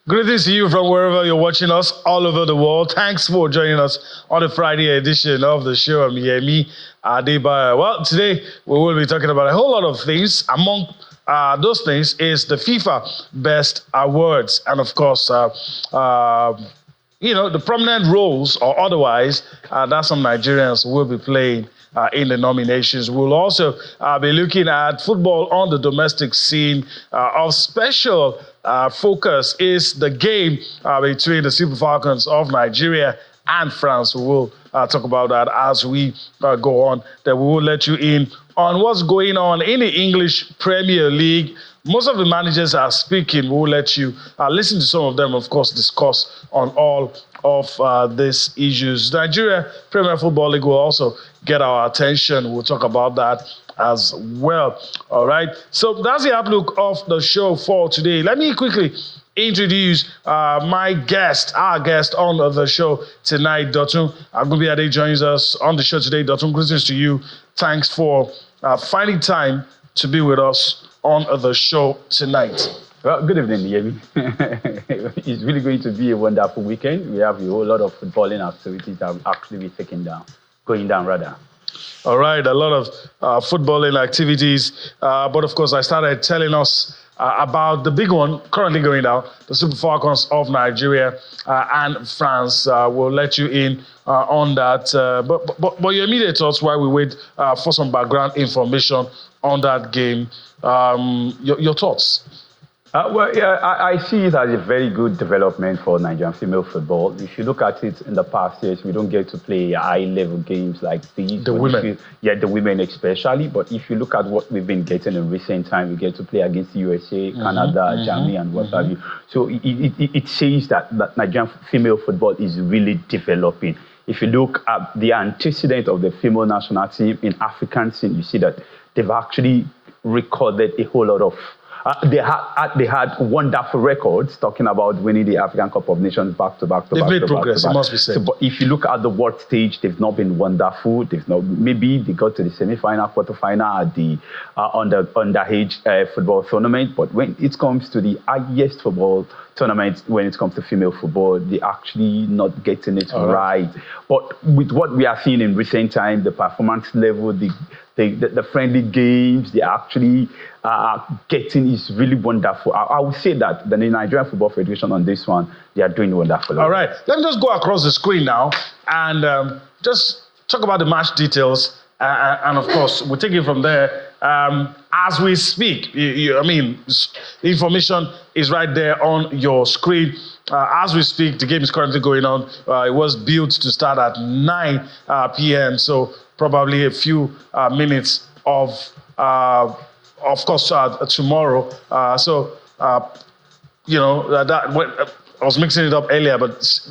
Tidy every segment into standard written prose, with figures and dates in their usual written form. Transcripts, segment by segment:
Greetings to you from wherever you're watching us all over the world. Thanks for joining us on the Friday edition of the show. I'm Yemi Adebayo. Well, today we will be talking about a whole lot of things. Among those things is the FIFA Best Awards. And of course, the prominent roles or otherwise that some Nigerians will be playing in the nominations. We'll also be looking at football on the domestic scene. Of special focus is the game between the Super Falcons of Nigeria and France. We will talk about that as we go on. Then we will let you in on what's going on in the English Premier League. Most of the managers are speaking. We will let you listen to some of them, of course, discuss on all of these issues. Nigeria Premier Football League will also get our attention. We'll talk about that as well. All right. So that's the outlook of the show for today. Let me quickly introduce our guest on the show tonight, Dotun Agunbíadé joins us on the show today. Dotun, greetings to you. Thanks for finding time to be with us on the show tonight. Well, good evening, Yemi. It's really going to be a wonderful weekend. We have a whole lot of footballing activities that will actually be going down. All right, a lot of footballing activities. But of course, I started telling us about the big one currently going down, the Super Falcons of Nigeria and France. We'll let you in on that. But your immediate thoughts while we wait for some background information on that game. Your thoughts? I see it as a very good development for Nigerian female football. If you look at it in the past years, we don't get to play high-level games like these. The women. The women especially. But if you look at what we've been getting in recent time, we get to play against the USA, Canada, Germany, and what have you. So it says that Nigerian female football is really developing. If you look at the antecedent of the female national team in African scene, you see that they've actually recorded a whole lot of they had wonderful records talking about winning the African Cup of Nations back to back. They've made progress, it must be said. So, but if you look at the world stage, they've not been wonderful. Maybe they got to the semi-final, quarter-final at the underage football tournament. But when it comes to the highest football tournament, when it comes to female football, they actually not getting it right. But with what we are seeing in recent time, the performance level, the friendly games they actually getting is really wonderful. I would say that the Nigerian Football Federation on this one, they are doing wonderful. All right, let me just go across the screen now and just talk about the match details. And of course, we'll take it from there. As we speak, the information is right there on your screen. As we speak, the game is currently going on. It was built to start at 9 p.m., so probably a few minutes of course, tomorrow. I was mixing it up earlier, but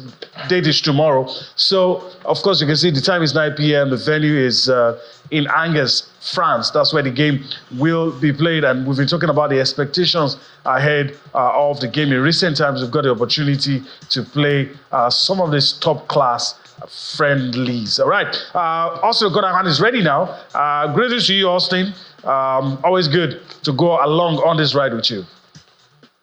date is tomorrow. So, of course, you can see the time is 9 p.m. The venue is in Angers, France. That's where the game will be played. And we've been talking about the expectations ahead of the game. In recent times, we've got the opportunity to play some of these top-class friendlies. All right. Also, Godahan is ready now. Greetings to you, Austin. Always good to go along on this ride with you.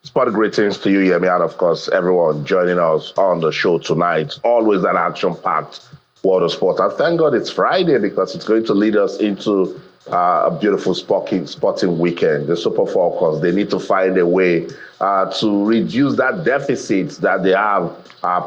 Spot greetings to you, Yemi, and of course, everyone joining us on the show tonight. Always an action-packed world of sport. And thank God it's Friday because it's going to lead us into a beautiful sporting weekend. The Super Falcons, they need to find a way to reduce that deficit that they have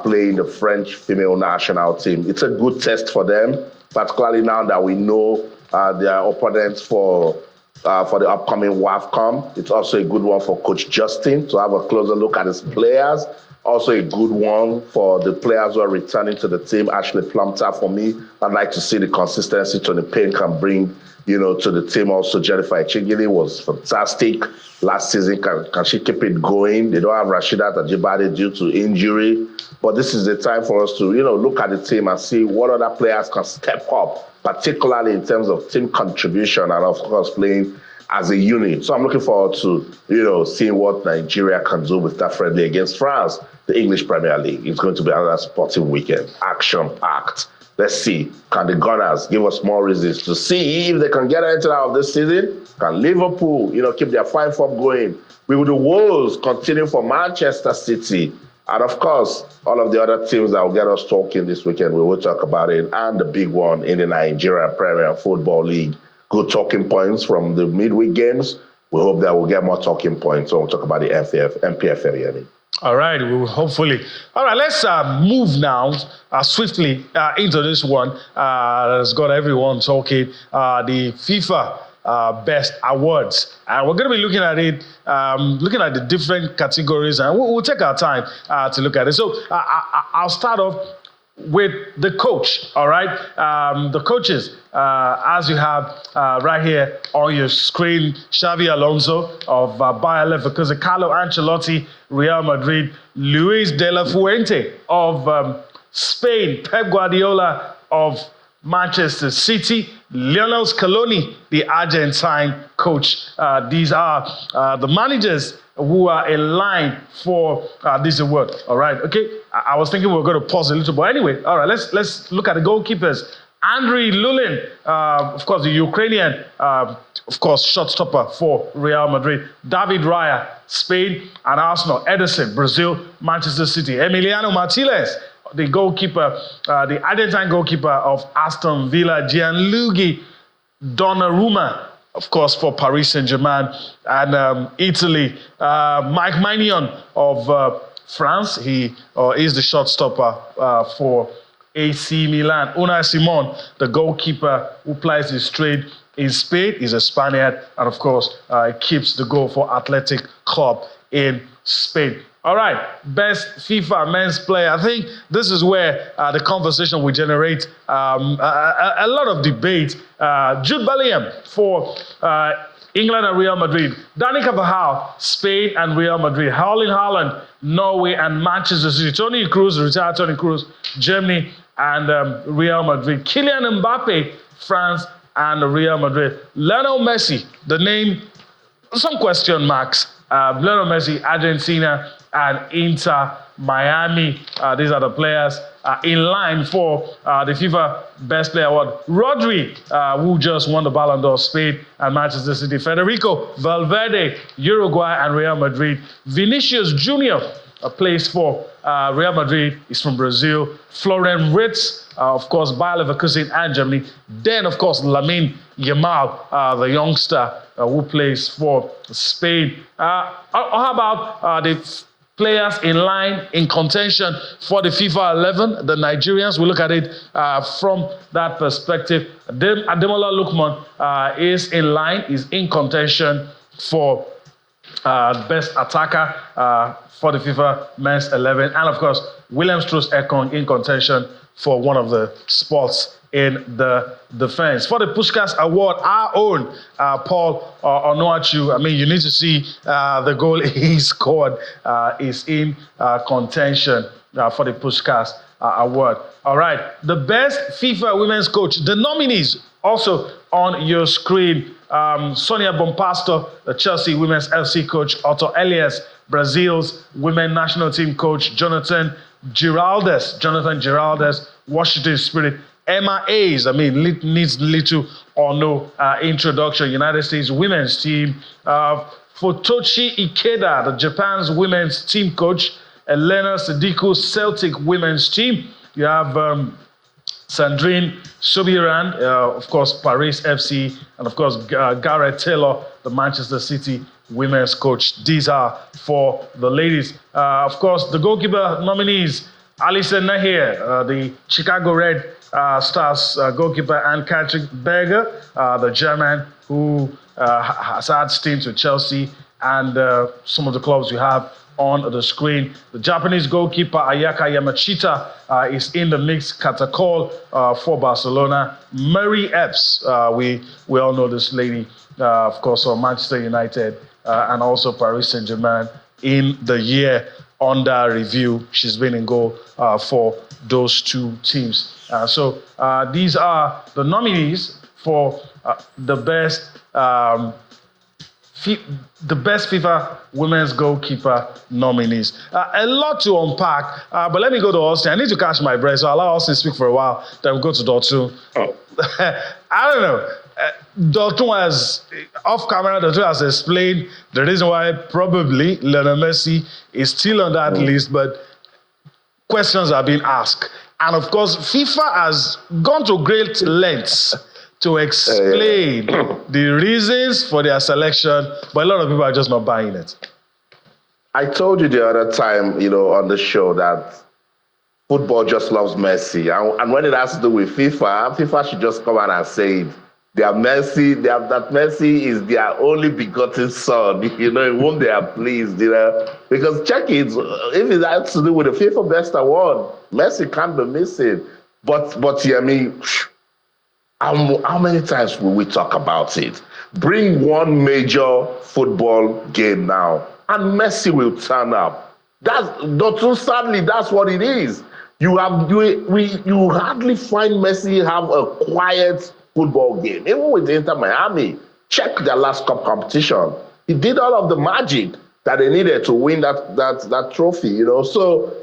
playing the French female national team. It's a good test for them, particularly now that we know their opponents for the upcoming WAFCON. It's also a good one for Coach Justin to have a closer look at his players. Also a good one for the players who are returning to the team. Ashley Plumter, for me, I'd like to see the consistency Tony Payne can bring, to the team. Also, Jennifer Echegili was fantastic last season. Can she keep it going? They don't have Rasheedat Ajibade due to injury. But this is the time for us to, look at the team and see what other players can step up, particularly in terms of team contribution and, of course, playing as a unit. So I'm looking forward to, seeing what Nigeria can do with that friendly against France, the English Premier League. It's going to be another sporting weekend, action-packed. Let's see, can the Gunners give us more reasons to see if they can get anything out of this season? Can Liverpool, keep their fine form going? Will the Wolves continue for Manchester City? And of course, all of the other teams that will get us talking this weekend, we will talk about it. And the big one in the Nigeria Premier Football League. Good talking points from the midweek games. We hope that we'll get more talking points when we talk about the MPFL. All right, we will hopefully. All right, let's move now swiftly into this one that has got everyone talking, the FIFA Best Awards. And we're going to be looking at it, looking at the different categories, and we'll take our time to look at it. So I'll start off with the coach, all right? The coaches, as you have right here on your screen, Xavi Alonso of Bayer Leverkusen, Carlo Ancelotti, Real Madrid, Luis de la Fuente of Spain, Pep Guardiola of Manchester City, Lionel Scaloni, the Argentine coach. These are the managers who are in line for this award. All right, okay. I was thinking we were going to pause a little, but anyway, all right. Let's look at the goalkeepers. Andriy Lulin, of course, the Ukrainian, of course, shotstopper for Real Madrid. David Raya, Spain and Arsenal. Ederson, Brazil, Manchester City. Emiliano Martinez, the goalkeeper, the Argentine goalkeeper of Aston Villa. Gianluigi Donnarumma, of course, for Paris Saint-Germain. And Italy, Mike Maignan of France. He is the shotstopper for AC Milan. Unai Simon, the goalkeeper who plies his trade in Spain, is a Spaniard. And of course, keeps the goal for Athletic Club in Spain. All right, best FIFA men's player. I think this is where the conversation will generate a lot of debate. Jude Bellingham for England and Real Madrid. Dani Carvajal, Spain and Real Madrid. Erling Haaland, Norway and Manchester City. Toni Kroos, retired Toni Kroos, Germany and Real Madrid. Kylian Mbappe, France and Real Madrid. Lionel Messi, the name, some question marks. Lionel Messi, Argentina and Inter Miami. These are the players in line for the FIFA Best Player Award. Rodri, who just won the Ballon d'Or, Spain and Manchester City. Federico Valverde, Uruguay and Real Madrid. Vinicius Junior, plays for Real Madrid, is from Brazil. Florian Wirtz, of course, Bayer Leverkusen and Germany. Then, of course, Lamine Yamal, the youngster who plays for Spain. How about the players in line, in contention for the FIFA 11, the Nigerians? We look at it from that perspective. Ademola Lookman is in line, is in contention for best attacker for the FIFA Men's 11. And of course, William Strauss-Ekong in contention for one of the spots in the defense. For the Puskás Award, our own Paul Onuachu, I mean, you need to see the goal he scored is in contention for the Puskás Award. All right, the best FIFA women's coach, the nominees also on your screen. Sonia Bompasto, the Chelsea women's FC coach. Otto Elias, Brazil's women national team coach. Jonathan Giraldes, Washington Spirit. Emma Hayes, I mean, needs little or no introduction. United States women's team. Futoshi Ikeda, the Japan's women's team coach. Elena Sadiku, Celtic women's team. You have Sandrine Sobiran, of course, Paris FC, and of course, Gareth Taylor, the Manchester City women's coach. These are for the ladies. Of course, the goalkeeper nominees, Alison Nahir, the Chicago Red Stars goalkeeper, and Patrick Berger, the German who has had stints with Chelsea and some of the clubs you have on the screen. The Japanese goalkeeper Ayaka Yamashita is in the mix. Katakol for Barcelona. Mary Epps, we all know this lady, of course, for Manchester United and also Paris Saint-Germain in the year under review. She's been in goal for those two teams. So these are the nominees for the best the best FIFA women's goalkeeper nominees. A lot to unpack, but let me go to Austin. I need to catch my breath, so I'll allow Austin to speak for a while, then we'll go to Dotun. I don't know. Dotun has, off camera, Dotun has explained the reason why probably Lionel Messi is still on that list, but questions are being asked. And of course, FIFA has gone to great lengths to explain the reasons for their selection, but a lot of people are just not buying it. I told you the other time, on the show that football just loves Messi. And when it has to do with FIFA should just come out and say it. That Messi is their only begotten son, in whom they are pleased, Because check it, if it has to do with the FIFA Best Award, Messi can't be missing. But how many times will we talk about it? Bring one major football game now, and Messi will turn up. Sadly, that's what it is. You hardly find Messi have a quiet football game. Even with Inter Miami, check their last cup competition. He did all of the magic that they needed to win that trophy, So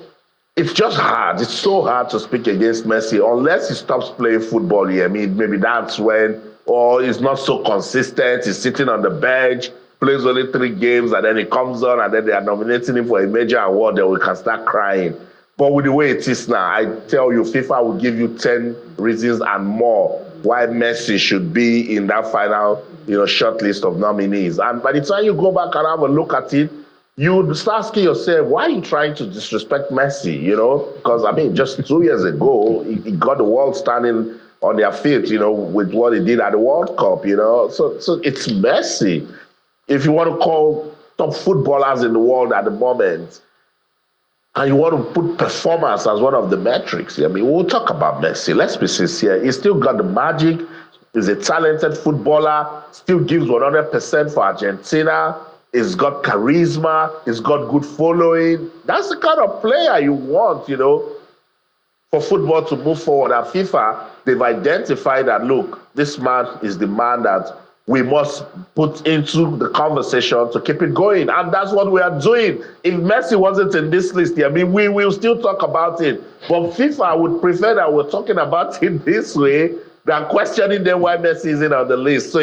it's just hard. It's so hard to speak against Messi unless he stops playing football here. Maybe that's when, or he's not so consistent. He's sitting on the bench, plays only 3 games, and then he comes on, and then they are nominating him for a major award. Then we can start crying. But with the way it is now, I tell you, FIFA will give you 10 reasons and more why Messi should be in that final, short list of nominees. And by the time you go back and have a look at it, you start asking yourself, why are you trying to disrespect Messi? Because, just 2 years ago, he got the world standing on their feet, with what he did at the World Cup, So it's Messi. If you want to call top footballers in the world at the moment, and you want to put performance as one of the metrics, we'll talk about Messi. Let's be sincere. He's still got the magic. He's a talented footballer, still gives 100% for Argentina. He's got charisma. He's got good following. That's the kind of player you want, for football to move forward. At FIFA, they've identified that, look, this man is the man that we must put into the conversation to keep it going. And that's what we are doing. If Messi wasn't in this list, we will still talk about it. But FIFA would prefer that we're talking about it this way than questioning them why Messi isn't on the list. So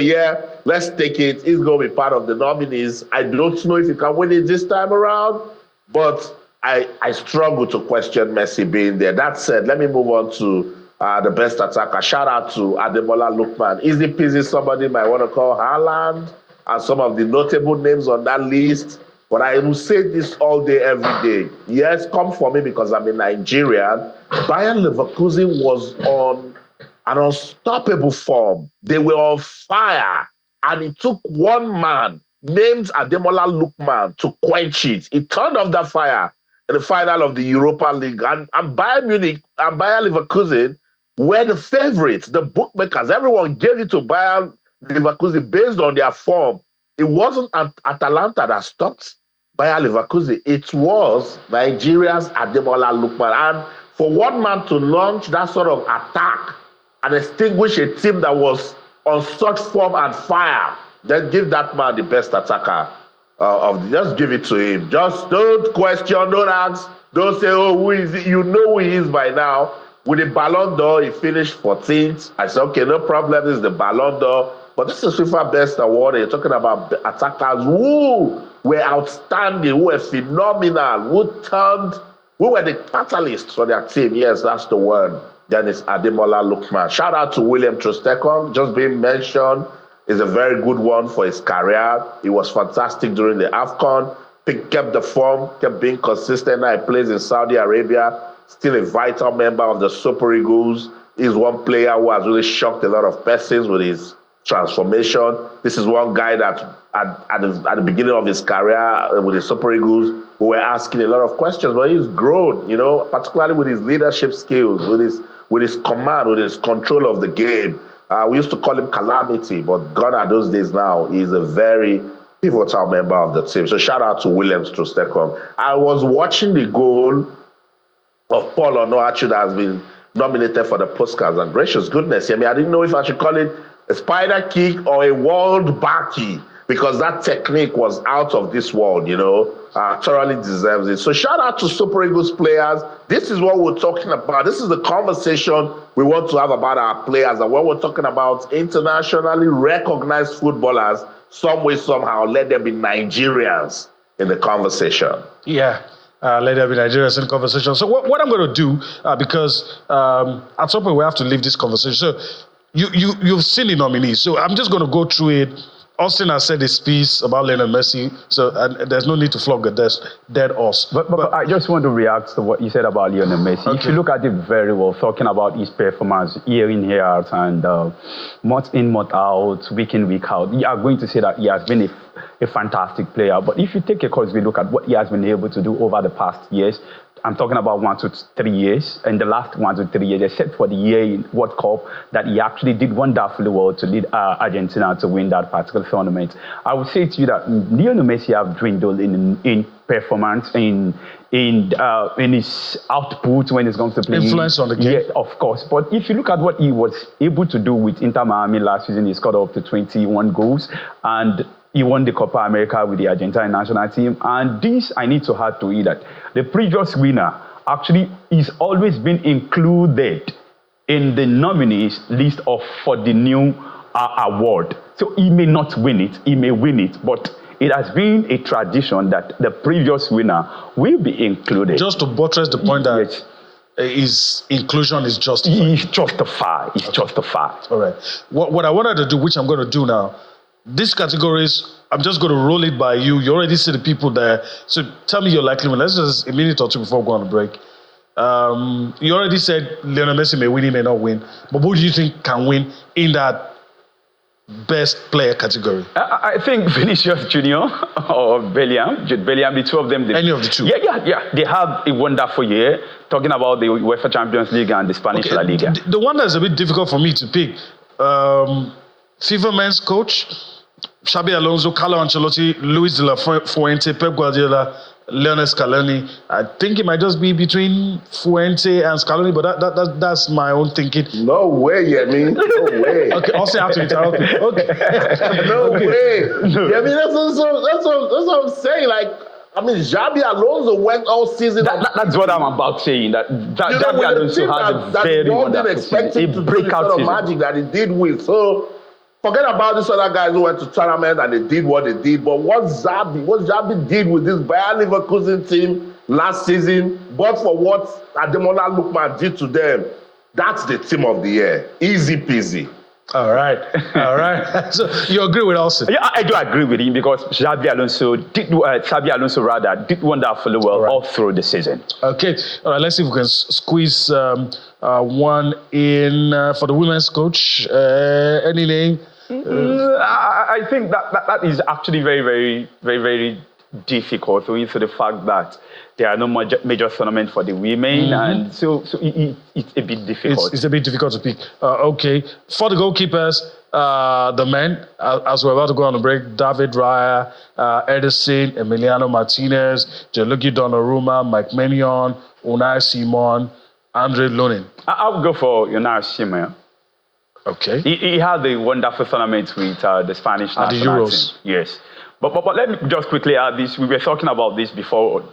let's take it. He's going to be part of the nominees. I don't know if he can win it this time around, but I struggle to question Messi being there. That said, let me move on to the best attacker. Shout out to Ademola Lookman. Easy peasy, somebody might want to call Haaland and some of the notable names on that list. But I will say this all day, every day. Yes, come for me because I'm a Nigerian. Bayern Leverkusen was on an unstoppable form. They were on fire. And it took one man named Ademola Lookman to quench it. He turned off that fire in the final of the Europa League. And Bayern Munich and Bayern Leverkusen were the favorites, the bookmakers. Everyone gave it to Bayern Leverkusen based on their form. It wasn't Atalanta that stopped Bayern Leverkusen. It was Nigeria's Ademola Lookman. And for one man to launch that sort of attack and extinguish a team that was on such form and fire, then give that man the best attacker. Just give it to him. Just don't question, don't ask, don't say, oh, who is it? You know who he is by now. With the Ballon d'Or, he finished 14th. I said, okay, no problem. This is the Ballon d'Or. But this is FIFA Best Award. You're talking about attackers who were outstanding, who were phenomenal, who were the catalysts for their team. Yes, that's the word. Then it's Ademola Lookman. Shout out to William Troost-Ekong, just being mentioned. Is a very good one for his career. He was fantastic during the AFCON. Kept the form, kept being consistent. Now he plays in Saudi Arabia. Still a vital member of the Super Eagles. He's one player who has really shocked a lot of persons with his transformation. This is one guy that at the beginning of his career with the Super Eagles, who were asking a lot of questions, but he's grown, particularly with his leadership skills, with his command, with his control of the game. We used to call him Calamity, but gone are those days now. He's a very pivotal member of the team. So shout out to Williams Troost-Ekong. I was watching the goal of Paul Onuachu that has been nominated for the Puskás, and gracious goodness, I didn't know if I should call it a spider kick or a world backy, because that technique was out of this world, thoroughly deserves it. So shout out to Super Eagles players. This is what we're talking about. This is the conversation we want to have about our players. And when we're talking about internationally recognized footballers, some way, somehow, let them be Nigerians in the conversation. Yeah. Let there be Nigerians in the conversation. So what I'm going to do, because at some point we have to leave this conversation. So you've seen the nominees. So I'm just going to go through it. Austin has said his piece about Lionel Messi, so there's no need to flog a dead horse. But I just want to react to what you said about Lionel Messi. Okay. If you look at it very well, talking about his performance year in, year out, and month in, month out, week in, week out, you are going to say that he has been a fantastic player. But if you take a close look at what he has been able to do over the past years, I'm talking about 1 to 3 years, and the last 1 to 3 years, except for the year in World Cup, that he actually did wonderfully well to lead Argentina to win that particular tournament. I would say to you that Lionel Messi have dwindled in performance, in his output when it comes to playing. Influence on the game. Yeah, of course. But if you look at what he was able to do with Inter Miami last season, he scored up to 21 goals, and he won the Copa America with the Argentine national team. And this, I need to add to it that the previous winner actually is always been included in the nominees list for the new award. So he may not win it, he may win it, but it has been a tradition that the previous winner will be included. Just to buttress the point that yes, his inclusion is justified. It's justified. It's justified. All right. What I wanted to do, which I'm going to do now, these categories, I'm just going to roll it by you. You already see the people there. So tell me your likely win. Let's just a minute or two before we go on a break. You already said Lionel Messi may win, he may not win. But who do you think can win in that best player category? I think Vinicius Junior or Bellingham, Jude Bellingham, the two of them. Any of the two? Yeah. They have a wonderful year. Talking about the UEFA Champions League and the Spanish La Liga. The one that's a bit difficult for me to pick, FIFA men's coach, Xabi Alonso, Carlo Ancelotti, Luis de la Fuente, Pep Guardiola, Lionel Scaloni. I think it might just be between Fuente and Scaloni, but that's my own thinking. No way, Yemi. No way. Okay, also have to interrupt me. Okay. No way. Yemi, that's what I'm saying. Like, I mean, Xabi Alonso went all season. That's what I'm about saying. Xabi Alonso had a very wonderful season. A breakout season. Magic that he did with. So forget about these other guys who went to tournament and they did what they did. But what Xabi did with this Bayer Leverkusen team last season, but for what Ademola Lookman did to them, that's the team of the year. Easy peasy. All right. So you agree with Austin? Yeah, I do agree with him because Xabi Alonso did wonderfully well all through the season. Okay. All right. Let's see if we can squeeze one in for the women's coach. Any name? I think that is actually very, very, very, very difficult owing to the fact that there are no major tournaments for the women, and so it's a bit difficult. It's a bit difficult to pick. Okay, for the goalkeepers, the men, as we're about to go on a break, David Raya, Edison, Emiliano Martinez, Gianluigi Donnarumma, Mike Maignan, Unai Simon, Andre Lunin. I would go for Unai Simon. Okay. He had a wonderful tournament with the Spanish national team. The Euros. Yes. But let me just quickly add this. We were talking about this before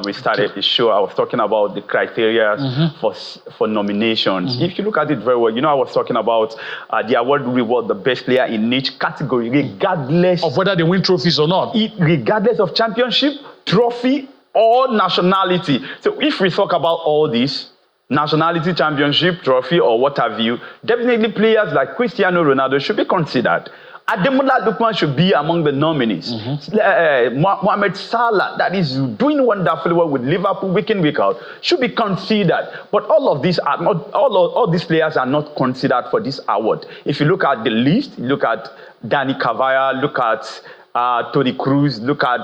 we started the show. I was talking about the criteria for nominations. If you look at it very well, I was talking about the award will reward the best player in each category, regardless of whether they win trophies or not. Regardless of championship, trophy, or nationality. So if we talk about all this, nationality, championship, trophy, or what have you, definitely players like Cristiano Ronaldo should be considered. Ademola Lookman should be among the nominees. Mohamed Salah, that is doing wonderfully well with Liverpool week in, week out, should be considered. But all of these are not, all these players are not considered for this award. If you look at the list, look at Dani Cavaya, look at Toni Kroos, look at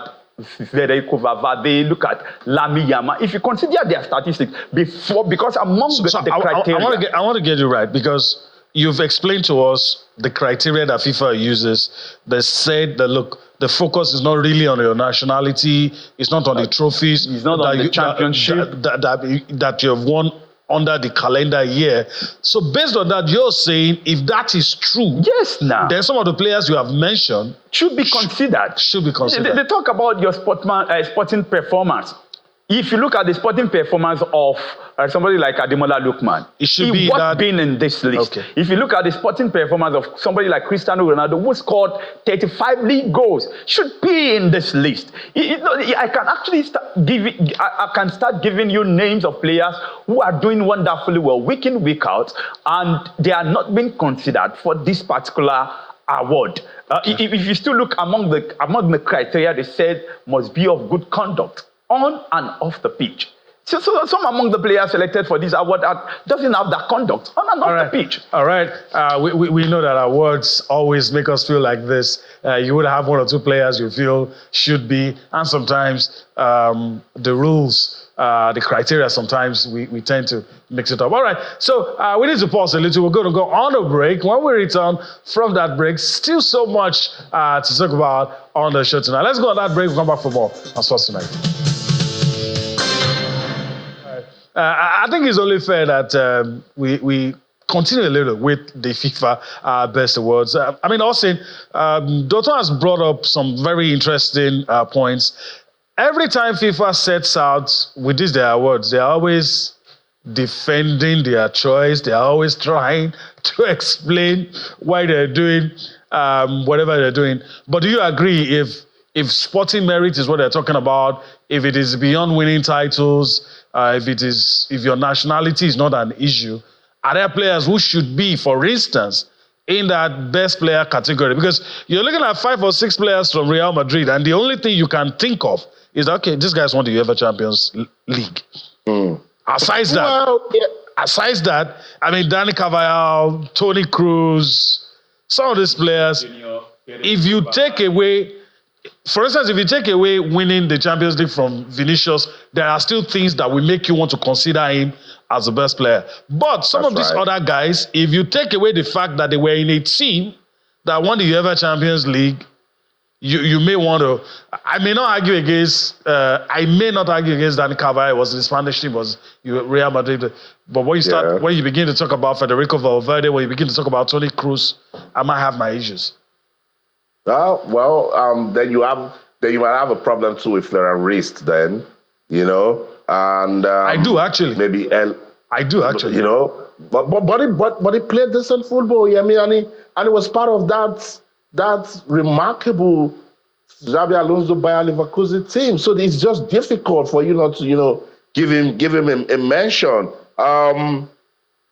Federico Valverde, look at Lami Yama. If you consider their statistics because among the criteria, I want to get you right because you've explained to us the criteria that FIFA uses. They said that look, the focus is not really on your nationality. It's not on the trophies. It's not on the championship that you have won under the calendar year. So based on that, you're saying if that is true, Yes, now. then some of the players you have mentioned Should be considered. should be considered. They talk about your sporting performance. If you look at the sporting performance of somebody like Ademola Lookman, It should be would that- been in this list. Okay. If you look at the sporting performance of somebody like Cristiano Ronaldo, who scored 35 league goals, should be in this list. I can actually I can start giving you names of players who are doing wonderfully well week in, week out, and they are not being considered for this particular award. If you still look among the criteria, they said must be of good conduct on and off the pitch. So some among the players selected for this award doesn't have that conduct on and off the pitch. All right. We know that awards always make us feel like this. You would have one or two players you feel should be, and sometimes the rules, the criteria, sometimes we tend to mix it up. All right. So we need to pause a little. We're going to go on a break. When we return from that break, still so much to talk about on the show tonight. Let's go on that break. We'll come back for more on Sports Tonight. I think it's only fair that we continue a little with the FIFA Best Awards. I mean, Austin, Dotto has brought up some very interesting points. Every time FIFA sets out with their awards, they're always defending their choice. They're always trying to explain why they're doing whatever they're doing. But do you agree if sporting merit is what they're talking about, if it is beyond winning titles, if your nationality is not an issue, are there players who should be, for instance, in that best player category? Because you're looking at 5 or 6 players from Real Madrid, and the only thing you can think of is, okay, this guy's won the UEFA Champions League. Aside that, I mean, Dani Carvajal, Toni Kroos, some of these players, if you take away, for instance, if you take away winning the Champions League from Vinicius, there are still things that will make you want to consider him as the best player. But some of these other guys, if you take away the fact that they were in a team that won the UEFA Champions League, you may want to. I may not argue against Dani Carvajal. It was the Spanish team, was Real Madrid. But when you begin to talk about Federico Valverde, when you begin to talk about Toni Kroos, I might have my issues. Then you might have a problem too if they're a risk. Then, and I do actually. Maybe I do actually. But he played decent football. Yeah, and it was part of that remarkable Xabi Alonso Bayer Leverkusen team. So it's just difficult for you not to give him a mention.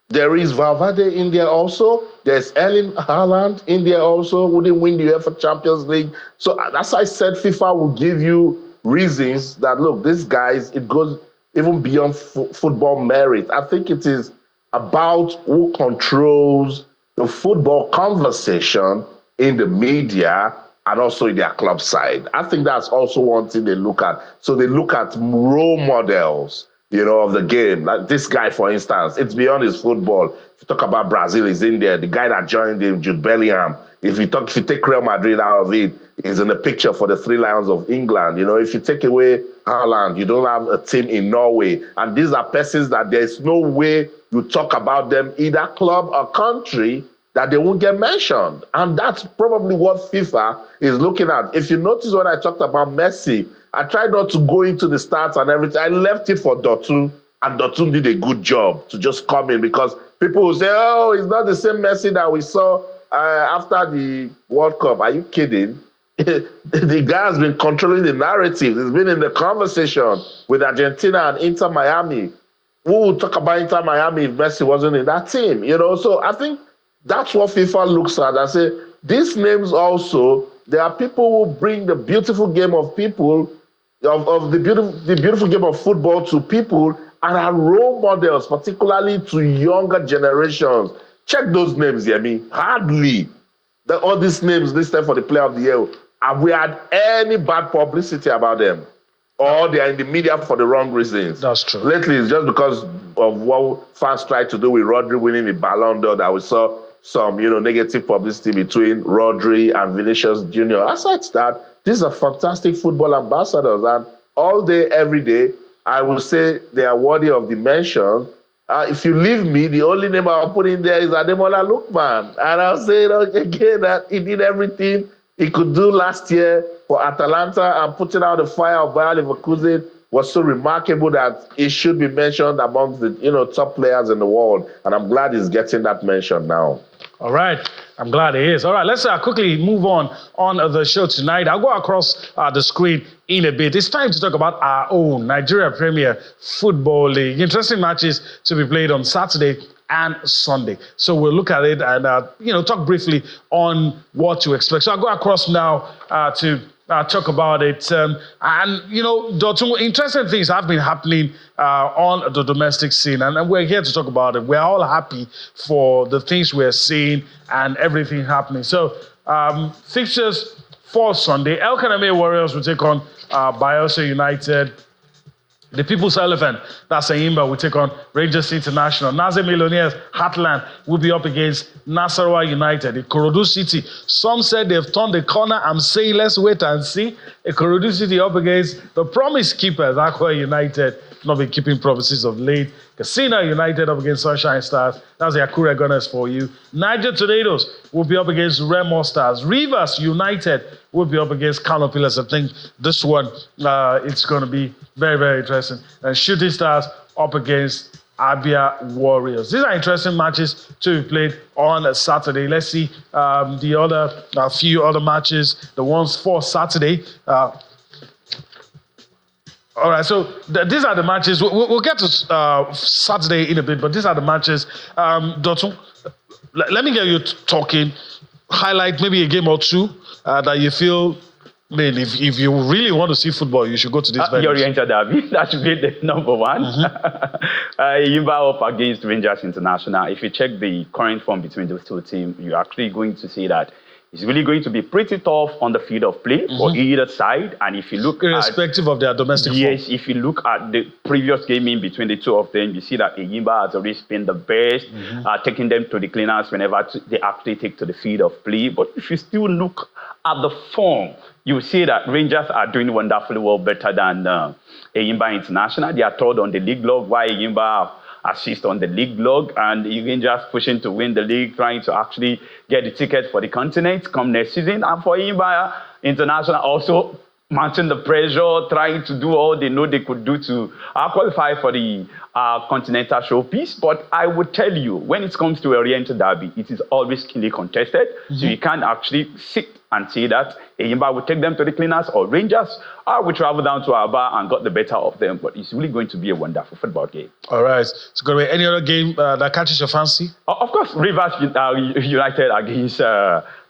There is Valverde in there also. There's Erling Haaland in there also, who didn't win the UEFA Champions League. So that's why I said FIFA will give you reasons that, look, these guys, it goes even beyond football merit. I think it is about who controls the football conversation in the media and also in their club side. I think that's also one thing they look at. So they look at role models, of the game. Like this guy, for instance, it's beyond his football. If you talk about Brazil, he's in there. The guy that joined him, Jude Bellingham. If you take Real Madrid out of it, he's in the picture for the Three Lions of England. If you take away Haaland, you don't have a team in Norway. And these are persons that there's no way you talk about them, either club or country, that they won't get mentioned. And that's probably what FIFA is looking at. If you notice when I talked about Messi, I tried not to go into the stats and everything. I left it for Dotun, and Dotun did a good job to just come in, because people will say, oh, it's not the same Messi that we saw after the World Cup. Are you kidding? The guy has been controlling the narrative. He's been in the conversation with Argentina and Inter Miami. Who would talk about Inter Miami if Messi wasn't in that team? So I think that's what FIFA looks at and say, these names also, there are people who bring the beautiful game of people, of the beautiful game of football to people, and are role models, particularly to younger generations. Check those names, Yemi. Hardly. All these names listed for the Player of the Year, have we had any bad publicity about them? Or they are in the media for the wrong reasons? That's true. Lately, it's just because of what fans tried to do with Rodri winning the Ballon d'Or that we saw some, negative publicity between Rodri and Vinicius Jr. Aside that, these are fantastic football ambassadors, and all day, every day, I will say they are worthy of the mention. If you leave me, the only name I'll put in there is Ademola Lookman. And I'll say again that he did everything he could do last year for Atalanta, and putting out the fire of Bayer Leverkusen was so remarkable that he should be mentioned amongst the top players in the world. And I'm glad he's getting that mention now. All right. I'm glad it is. All right, let's quickly move on the show tonight. I'll go across the screen in a bit. It's time to talk about our own Nigeria Premier Football League. Interesting matches to be played on Saturday and Sunday. So we'll look at it and talk briefly on what to expect. So I'll go across now to talk about it. Dotun, interesting things have been happening on the domestic scene, and we're here to talk about it. We're all happy for the things we're seeing and everything happening. So fixtures for Sunday: El Kaname Warriors will take on Bayelsa United. The People's Elephant, that's Ayimba, will take on Rangers International. Naze Millionaires, Heartland, will be up against Nasarawa United. Ikorodu City, some said they've turned the corner. I'm saying let's wait and see. Ikorodu City up against the Promise Keepers, Akwa United, not been keeping promises of late. Casino United up against Sunshine Stars. That's the Akure Gunners for you. Niger Tornadoes will be up against Remo Stars. Rivers United will be up against Kano Pillars. I think this one, it's going to be very, very interesting. And Shooting Stars up against Abia Warriors. These are interesting matches to be played on Saturday. Let's see a few other matches. The ones for Saturday. All right, so these are the matches. We'll get to Saturday in a bit, but these are the matches. Dotun, let me get you talking. Highlight maybe a game or two that you feel, man, if you really want to see football, you should go to this venue. Oriental Derby, that should be the number one. Yimba up against Rangers International. If you check the current form between those two teams, you're actually going to see that it's really going to be pretty tough on the field of play for either side. And if you look irrespective of their domestic form. Yes, if you look at the previous game in between the two of them, you see that Yimba has always been the best, taking them to the cleaners whenever they actually take to the field of play. But if you still look at the form, you see that Rangers are doing wonderfully well, better than Yimba International. They are third on the league log, while Yimba assist on the league log, and Rangers pushing to win the league, trying to actually get the ticket for the continent come next season. And for Yimba International also mounting the pressure, trying to do all they know they could do to qualify for the continental showpiece. But I would tell you, when it comes to Oriental Derby, it is always keenly contested. So you can't actually sit and say that Yimba will take them to the cleaners or Rangers will travel down to Aba and got the better of them. But it's really going to be a wonderful football game. All right. It's going to be any other game that catches your fancy? Of course, Rivers United against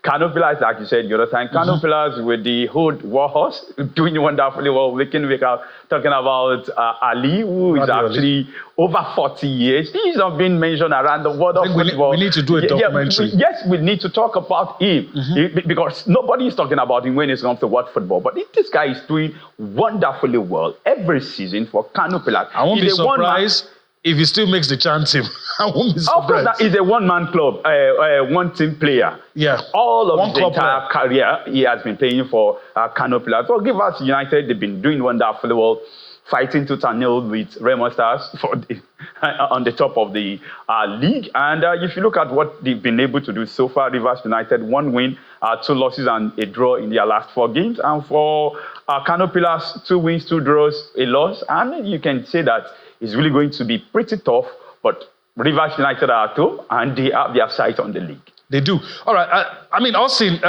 Kano Pillars, like you said the other time. Kano Pillars with the Hood Warhorse doing wonderfully well, week in, week out. Talking about Ali, who is actually over 40 years. He's not been mentioned around the world of football. We need to do a documentary. Yes, we need to talk about him because nobody is talking about him when it comes to world football. But this guy is doing wonderfully well every season for Kano Pillars. I won't be surprised if he still makes the chance team. I won't be surprised. Of course, he's a one-man club, one-team player. Yeah. All of his entire career, he has been playing for Kano Pillars. So Rivers United, they've been doing wonderfully well, fighting tooth and nail with Remo Stars on the top of the league. And if you look at what they've been able to do so far, Rivers United, 1 win, 2 losses and a draw in their last 4 games. And for Kano Pillars, 2 wins, 2 draws, a loss. And you can say that it's really going to be pretty tough, but Rivers United are at home, and they have their sight on the league. They do. All right. I mean, Austin,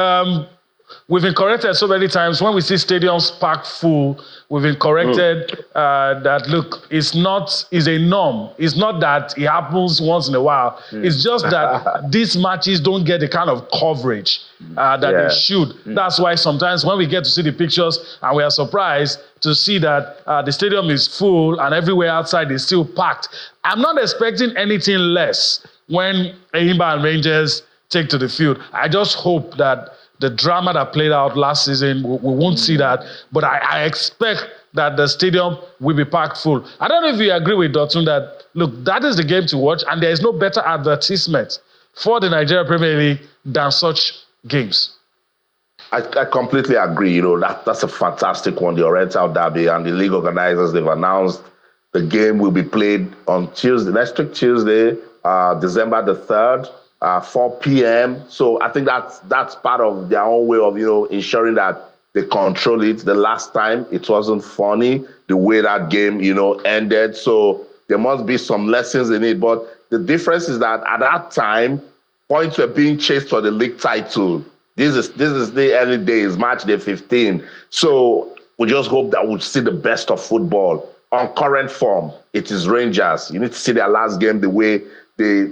we've been corrected so many times. When we see stadiums packed full, we've been corrected that, look, it's a norm. It's not that it happens once in a while. It's just that these matches don't get the kind of coverage that they should. That's why sometimes when we get to see the pictures and we are surprised to see that the stadium is full and everywhere outside is still packed. I'm not expecting anything less when Ayimba and Rangers take to the field. I just hope that the drama that played out last season, we won't see that. But I expect that the stadium will be packed full. I don't know if you agree with Dotun that, look, that is the game to watch, and there is no better advertisement for the Nigeria Premier League than such games. I completely agree. That's a fantastic one, the Oriental Derby, and the league organizers, they've announced The game will be played on Tuesday, next week Tuesday, December the 3rd, 4 p.m. So I think that's part of their own way of, ensuring that they control it. The last time it wasn't funny, the way that game, ended. So there must be some lessons in it. But the difference is that at that time, points were being chased for the league title. This is the early days, March the 15th. So we just hope that we'll see the best of football. On current form, it is Rangers. You need to see their last game, the way they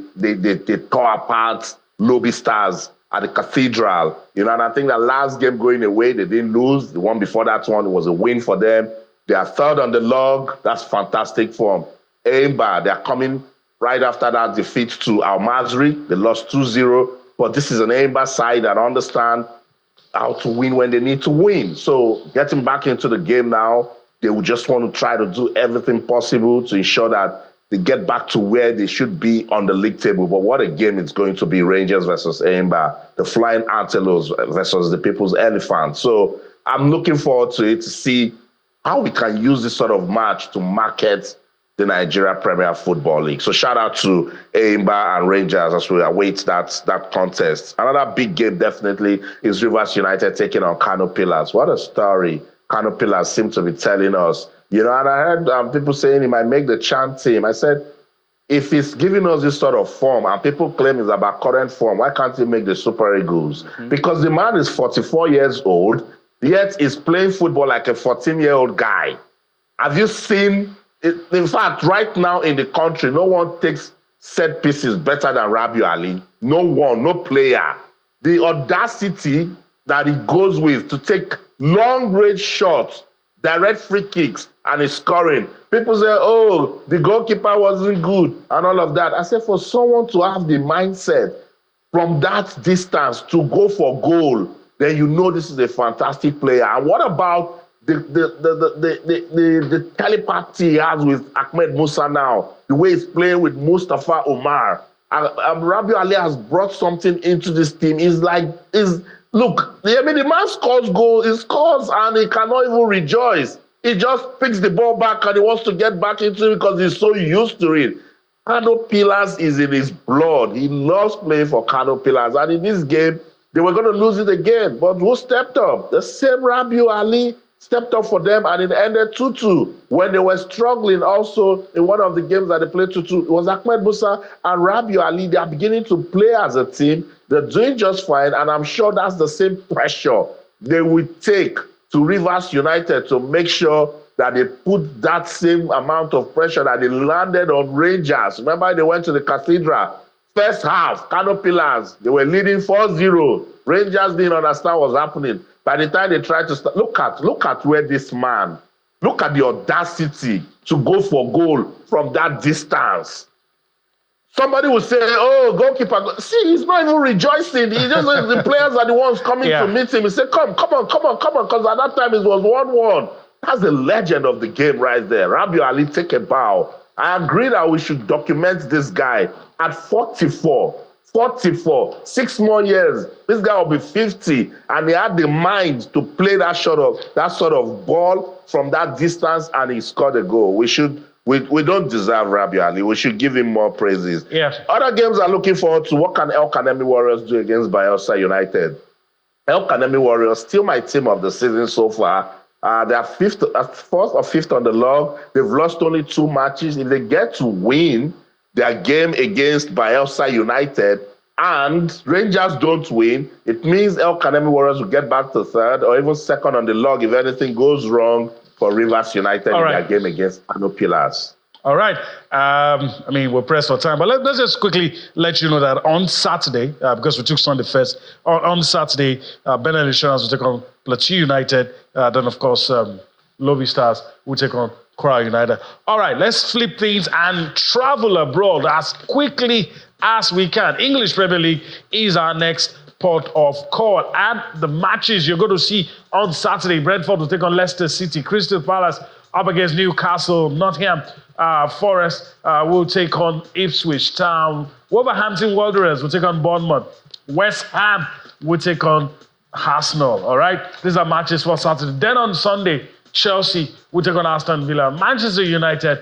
tore apart Lobby Stars at the Cathedral. And I think that last game going away, they didn't lose. The one before that one was a win for them. They are third on the log. That's fantastic form. Aimba, they are coming right after that defeat to Al Masry. They lost 2-0. But this is an Aimba side that understand how to win when they need to win. So getting back into the game now, they will just want to try to do everything possible to ensure that they get back to where they should be on the league table. But what a game it's going to be, Rangers versus Aimba, the Flying Antelopes versus the People's Elephant. So I'm looking forward to it to see how we can use this sort of match to market the Nigeria Premier Football League. So shout out to Aimba and Rangers as we await that contest. Another big game definitely is Rivers United taking on Kano Pillars. What a story Kano Pillars seem to be telling us. And I heard people saying he might make the Chan team. I said, if he's giving us this sort of form and people claim it's about current form, why can't he make the Super Eagles? Mm-hmm. Because the man is 44 years old, yet he's playing football like a 14-year-old guy. Have you seen it? In fact, right now in the country, no one takes set pieces better than Rabiu Ali. No one, no player. The audacity that he goes with to take long-range shots, direct free kicks, and he's scoring. People say, oh, the goalkeeper wasn't good, and all of that. I said, for someone to have the mindset from that distance to go for goal, then you know this is a fantastic player. And what about the telepathy he has with Ahmed Musa now, the way he's playing with Mustafa Omar? Rabiu Ali has brought something into this team. Look, the man scores goals, he scores, and he cannot even rejoice. He just picks the ball back and he wants to get back into it because he's so used to it. Kano Pillars is in his blood. He loves playing for Kano Pillars. And in this game, they were going to lose it again. But who stepped up? The same Rabiu Ali stepped up for them, and it ended 2-2. When they were struggling also in one of the games that they played 2-2, it was Ahmed Musa and Rabiu Ali. They are beginning to play as a team. They're doing just fine, and I'm sure that's the same pressure they will take to Rivers United to make sure that they put that same amount of pressure that they landed on Rangers. Remember, they went to the Cathedral. First half, Kano Pillars, they were leading 4-0. Rangers didn't understand what was happening. By the time they tried to start, look at where this man, look at the audacity to go for goal from that distance. Somebody will say, oh, goalkeeper. See, he's not even rejoicing. He just the players are the ones coming to meet him. He said, come on, because at that time it was 1-1. That's the legend of the game right there. Rabiu Ali, take a bow. I agree that we should document this guy at 44, 6 more years. This guy will be 50, and he had the mind to play that sort of ball from that distance, and he scored a goal. We don't deserve Rabiu Ali. We should give him more praises. Yeah. Other games I'm looking forward to. What can El Kanemi Warriors do against Bayelsa United? El Kanemi Warriors, still my team of the season so far. They are fourth or fifth on the log. They've lost only 2 matches. If they get to win their game against Bayelsa United and Rangers don't win, it means El Kanemi Warriors will get back to third or even second on the log if anything goes wrong for Rivers United in their game against Kano Pillars. All right. We're pressed for time, but let's just quickly let you know that on Saturday, because we took Sunday first, on Saturday, Benin Insurance will take on Plateau United. Then, of course, Lobby Stars will take on Kora United. All right, let's flip things and travel abroad as quickly as we can. English Premier League is our next port of call. And the matches you're going to see on Saturday, Brentford will take on Leicester City, Crystal Palace up against Newcastle, Nottingham Forest will take on Ipswich Town, Wolverhampton Wanderers will take on Bournemouth, West Ham will take on Arsenal. All right, these are matches for Saturday. Then on Sunday, Chelsea will take on Aston Villa. Manchester United,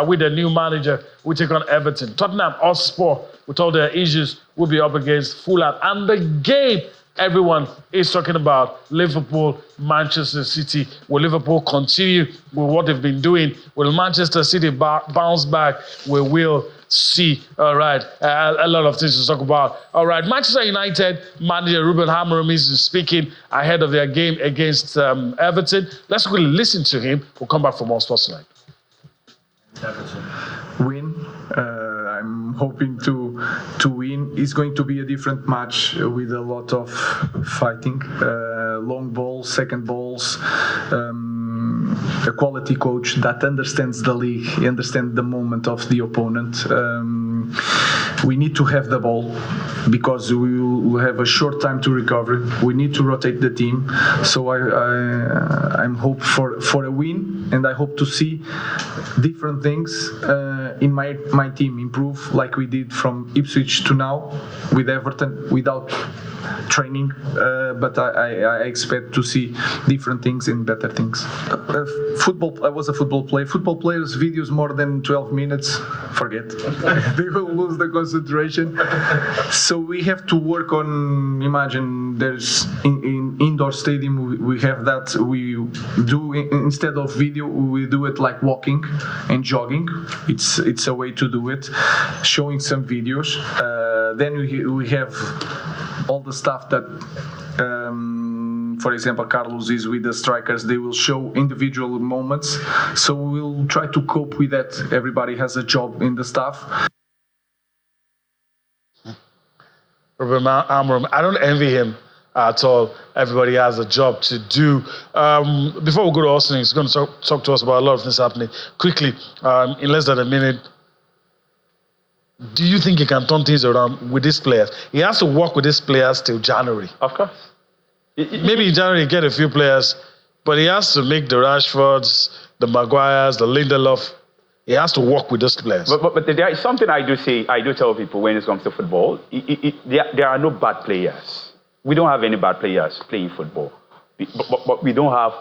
with their new manager, will take on Everton. Tottenham Hotspur, with all their issues, will be up against Fulham. And the game everyone is talking about, Liverpool, Manchester City. Will Liverpool continue with what they've been doing? Will Manchester City bounce back? We will see. All right, a lot of things to talk about. All right, Manchester United manager Ruben Amorim is speaking ahead of their game against Everton. Let's quickly listen to him. We'll come back for more sports tonight. Win. I'm hoping to win. It's going to be a different match with a lot of fighting, long balls, second balls, a quality coach that understands the league, understands the moment of the opponent. We need to have the ball because we will have a short time to recover. We need to rotate the team. So I'm hope for a win, and I hope to see different things in my team improve like we did from Ipswich to now with Everton without training, but I expect to see different things and better things. Football. I was a football player. Football players' videos more than 12 minutes, forget. They will lose the concentration. So we have to work on. Imagine there's in indoor stadium we have that we do instead of video we do it like walking and jogging. It's a way to do it. Showing some videos. Then we have all the stuff that, for example, Carlos is with the strikers. They will show individual moments. So we'll try to cope with that. Everybody has a job in the staff. Ruben Amorim, I don't envy him at all. Everybody has a job to do. Before we go to Austin, he's going to talk to us about a lot of things happening. Quickly, in less than a minute, do you think he can turn things around with these players? He has to work with these players till January. Of course. Maybe in January he get a few players, but he has to make the Rashfords, the Maguires, the Lindelof. He has to work with those players. But there is something I do tell people when it comes to football. There are no bad players. We don't have any bad players playing football. But we don't have,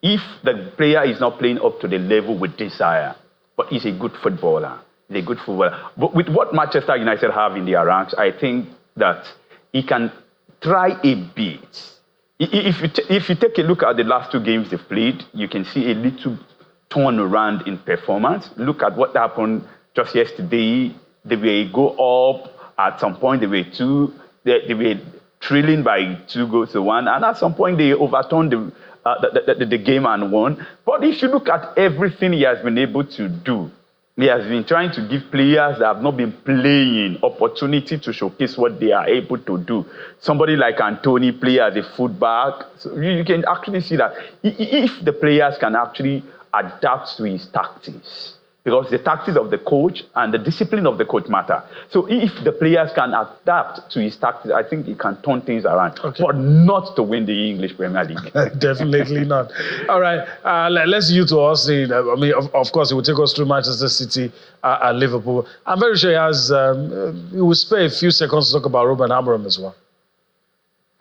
if the player is not playing up to the level we desire, but he's a good footballer. He's a good footballer. But with what Manchester United have in their ranks, I think that he can try a bit. If you take a look at the last two games they've played, you can see a little turnaround in performance. Look at what happened just yesterday. They will go up. At some point, they were trailing by 2-1, and at some point they overturned the game and won. But if you look at everything he has been able to do, he has been trying to give players that have not been playing opportunity to showcase what they are able to do. Somebody like Anthony play as a fullback. So you can actually see that if the players can actually adapt to his tactics, because the tactics of the coach and the discipline of the coach matter. So if the players can adapt to his tactics, I think he can turn things around, but not to win the English Premier League. Definitely not. All right, let's you to Austin. I mean, of course, he will take us through Manchester City and Liverpool. I'm very sure he will spare a few seconds to talk about Ruben Amorim as well.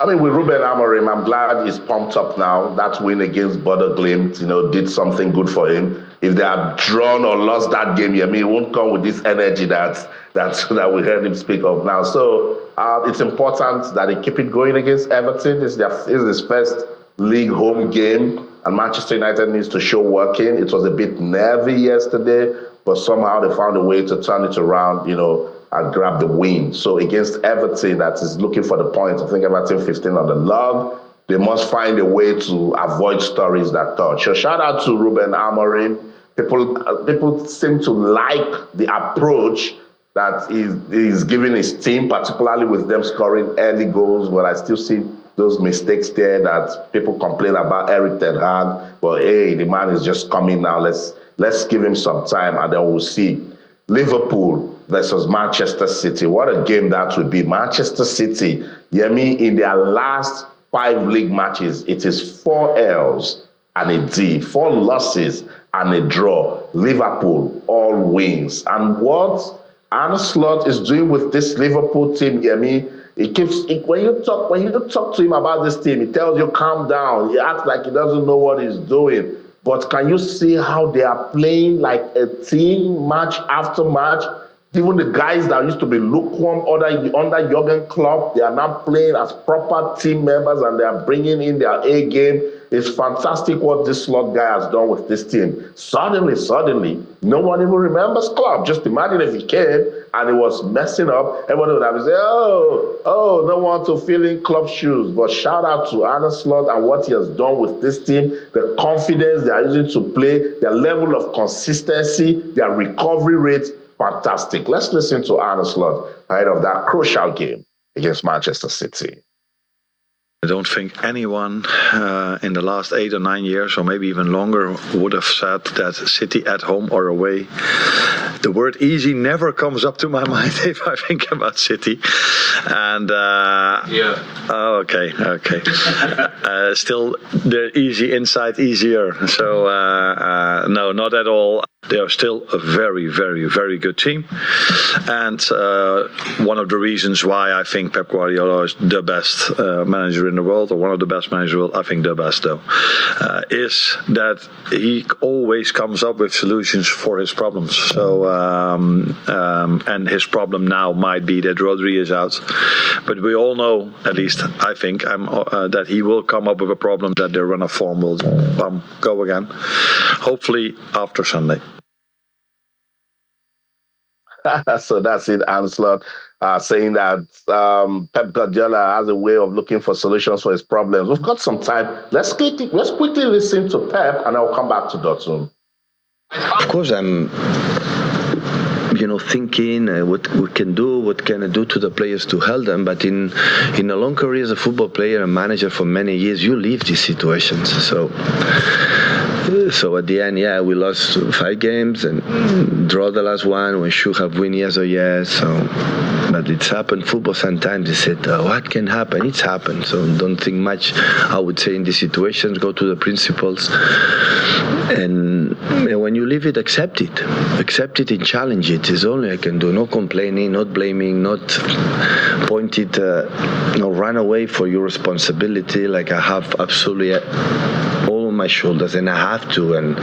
I mean, with Ruben Amorim, I'm glad he's pumped up now. That win against Bodo Glimt, did something good for him. If they had drawn or lost that game, he won't come with this energy that we heard him speak of now. So it's important that he keep it going against Everton. It's his first league home game, and Manchester United needs to show working. It was a bit nervy yesterday, but somehow they found a way to turn it around, and grab the win. So against Everton, that is looking for the points, I think Everton 15 on the log, they must find a way to avoid stories that touch. So shout out to Ruben Amorim. People seem to like the approach that he's giving his team, particularly with them scoring early goals, but I still see those mistakes there that people complain about Eric Ten Hag. But hey, the man is just coming now. Let's give him some time and then we'll see. Liverpool versus Manchester City. What a game that would be. Manchester City, in their last 5 league matches, it is 4 L's and a D, 4 losses and a draw. Liverpool, all wins. And what Arne Slot is doing with this Liverpool team, when you talk to him about this team, he tells you calm down. He acts like he doesn't know what he's doing. but can you see how they are playing like a team match after match? Even the guys that used to be lukewarm under Jurgen Klopp, they are now playing as proper team members and they are bringing in their A game. It's fantastic what this Slot guy has done with this team. Suddenly, no one even remembers Klopp. Just imagine if he came and he was messing up, everyone would have said, oh, no one to fill in Klopp's shoes. But shout out to Arne Slot and what he has done with this team, the confidence they are using to play, their level of consistency, their recovery rate. Fantastic. Let's listen to Arne Slot ahead of that crucial game against Manchester City. I don't think anyone in the last 8 or 9 years, or maybe even longer, would have said that City at home or away. The word easy never comes up to my mind if I think about City. And okay. Still, they're easy inside, easier. So no, not at all. They are still a very, very, very good team. And one of the reasons why I think Pep Guardiola is the best manager in the world, or one of the best managers in the world, I think the best though, is that he always comes up with solutions for his problems. So, and his problem now might be that Rodri is out. But we all know, at least I think, that he will come up with a problem that their run of form will go again. Hopefully after Sunday. So that's it, Arne Slot, saying that Pep Guardiola has a way of looking for solutions for his problems. We've got some time. Let's quickly listen to Pep, and I'll come back to Dotun. Of course, I'm thinking what we can do, what can I do to the players to help them. But in a long career as a football player and manager for many years, you live these situations. So at the end, we lost 5 games and draw the last one. We should have win yes or yes. But it's happened. Football sometimes, they said, what can happen? It's happened. So don't think much, I would say, in these situations. Go to the principles. And when you live it, accept it. Accept it and challenge it. It's only I can do. No complaining, not blaming, not point it, run away for your responsibility like I have absolutely all on my shoulders, and I have to, and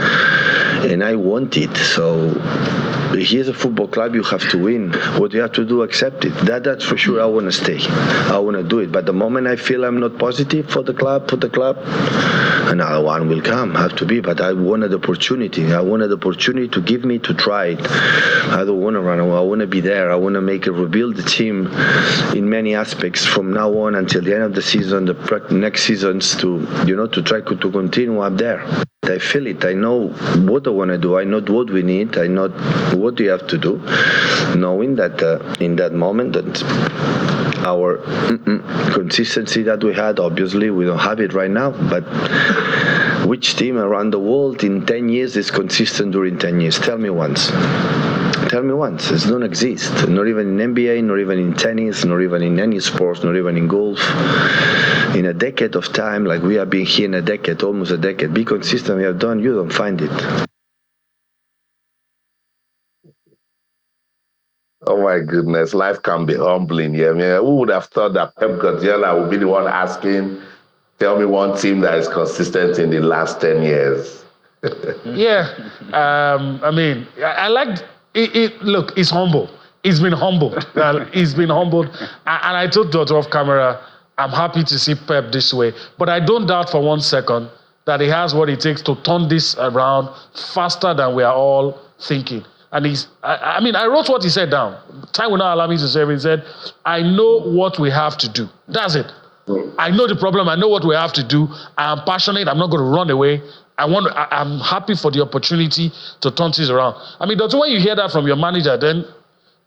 I want it. So here's a football club, you have to win. What you have to do, accept it. That's for sure. I want to stay. I want to do it. But the moment I feel I'm not positive for the club, another one will come. Have to be. But I wanted the opportunity. I wanted the opportunity to give me to try it. I don't want to run away. I want to be there. I want to rebuild the team in many aspects from now on until the end of the season, the next seasons to try to continue up there. I feel it. I know what I want to do. I know what we need. I know what we have to do, knowing that in that moment that our consistency that we had, obviously we don't have it right now, but which team around the world in 10 years is consistent during 10 years? Tell me once. It don't exist. Not even in NBA, not even in tennis, not even in any sports, not even in golf. In a decade of time, like we have been here in almost a decade, be consistent, we have done, you don't find it. Oh my goodness, life can be humbling. Yeah, who would have thought that Pep Guardiola would be the one asking, tell me one team that is consistent in the last 10 years? I like it. Look, he's humble. He's been humbled. And I told Dotun off camera, I'm happy to see Pep this way. But I don't doubt for 1 second that he has what it takes to turn this around faster than we are all thinking. And I wrote what he said down. Time will not allow me to say it. He said, I know what we have to do. That's it. I know the problem. I know what we have to do. I am passionate. I'm not going to run away. I'm happy for the opportunity to turn things around. Dotun, when you hear that from your manager, then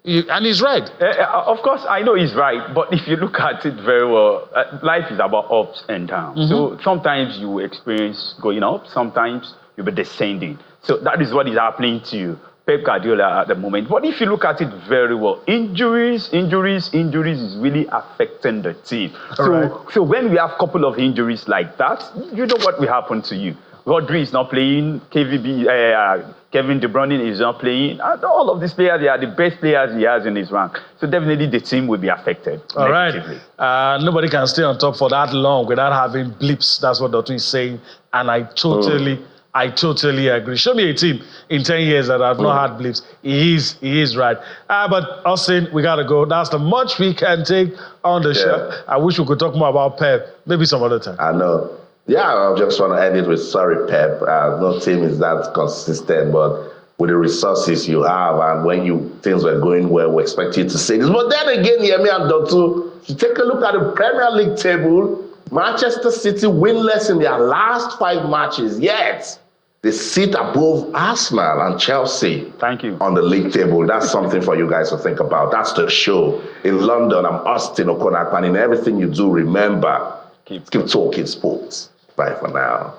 and he's right. Of course, I know he's right, but if you look at it very well, life is about ups and downs. Mm-hmm. So sometimes you experience going up, sometimes you'll be descending. So that is what is happening to you, Pep Guardiola at the moment. But if you look at it very well, injuries is really affecting the team. So when we have a couple of injuries like that, you know what will happen to you. Rodri is not playing, Kevin De Bruyne is not playing. All of these players, they are the best players he has in his rank. So definitely the team will be affected negatively. Right. Nobody can stay on top for that long without having blips. That's what Dotun is saying. And I totally I totally agree. Show me a team in 10 years that have not had blips. He is right. But Austin, we got to go. That's the much we can take on the show. I wish we could talk more about Pep, maybe some other time. I know. Yeah, I just want to end it with sorry, Pep. No team is that consistent, but with the resources you have, and when things were going well, we expect you to say this. But then again, Yemi and Dotu, you take a look at the Premier League table. Manchester City winless in their last 5 matches, yet they sit above Arsenal and Chelsea. Thank you. On the league table. That's something for you guys to think about. That's the show. In London, I'm Austin Okonak, and in everything you do, remember, keep talking sports. Bye for now.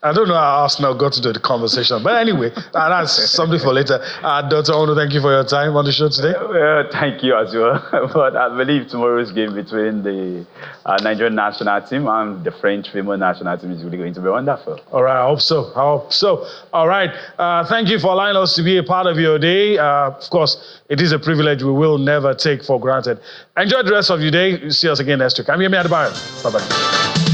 I don't know how Arsenal got into the conversation, but anyway, that's something for later. Doctor, I want to thank you for your time on the show today. Thank you as well. But I believe tomorrow's game between the Nigerian national team and the French female national team is really going to be wonderful. All right, I hope so. All right, thank you for allowing us to be a part of your day. Of course, it is a privilege we will never take for granted. Enjoy the rest of your day. See us again next week. I'm Yemi Adebayo. Bye-bye.